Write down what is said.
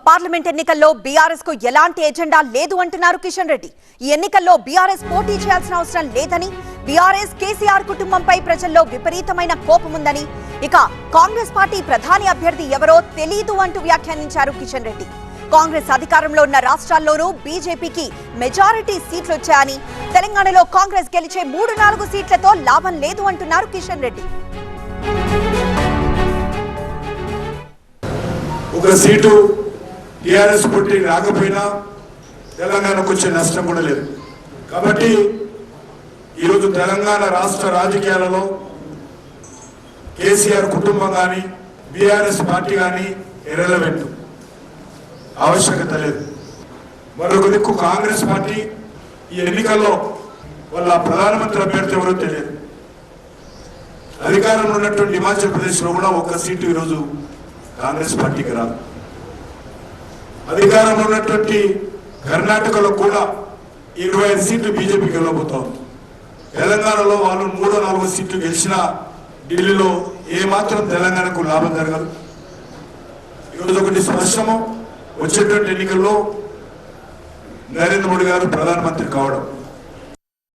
Parliament ఎన్నికల్లో BRS కు ఎలాంటి ఎజెండా లేదు అంటున్నారు కిషన్ రెడ్డి. ఈ ఎన్నికల్లో బీఆర్ఎస్ పోటీ చేయాల్సిన అవసరం లేదని, బీఆర్ఎస్ కేసీఆర్ కుటుంబంపై ప్రజల్లో విపరీతమైన కోపముందని, ఇక కాంగ్రెస్ పార్టీ ప్రధాని అభ్యర్థి ఎవరో తెలీదు అంటూ వ్యాఖ్యానించారు కిషన్ రెడ్డి. కాంగ్రెస్ అధికారంలో ఉన్న రాష్ట్రాల్లోనూ బీజేపీకి మెజారిటీ సీట్లు వచ్చాయని, తెలంగాణలో కాంగ్రెస్ గెలిచే 3-4 సీట్లతో లాభం లేదు అంటున్నారు కిషన్ రెడ్డి. ఒక సీటు టీఆర్ఎస్ పోటీ రాకపోయినా తెలంగాణకు వచ్చే నష్టం కూడా లేదు. కాబట్టి ఈరోజు తెలంగాణ రాష్ట్ర రాజకీయాలలో కేసీఆర్ కుటుంబం కానీ బీఆర్ఎస్ పార్టీ కానీ ఇర్రెలవెంట్, ఆవశ్యకత లేదు. మరొక దిక్కు కాంగ్రెస్ పార్టీ ఈ ఎన్నికల్లో వాళ్ళ ప్రధానమంత్రి అభ్యర్థి ఎవరో తెలియదు. అధికారంలో ఉన్నటువంటి హిమాచల్ ప్రదేశ్లో కూడా ఒక్క సీటు ఈరోజు కాంగ్రెస్ పార్టీకి రాదు. అధికారంలో ఉన్నటువంటి కర్ణాటకలో కూడా 25 సీట్లు బీజేపీకి వెళ్ళబోతా ఉంది. తెలంగాణలో వాళ్ళు 3-4 సీట్లు గెలిచినా ఢిల్లీలో ఏమాత్రం తెలంగాణకు లాభం జరగదు. ఈరోజు ఒకటి స్పష్టము, వచ్చేటువంటి ఎన్నికల్లో నరేంద్ర మోడీ గారు ప్రధానమంత్రి కావడం.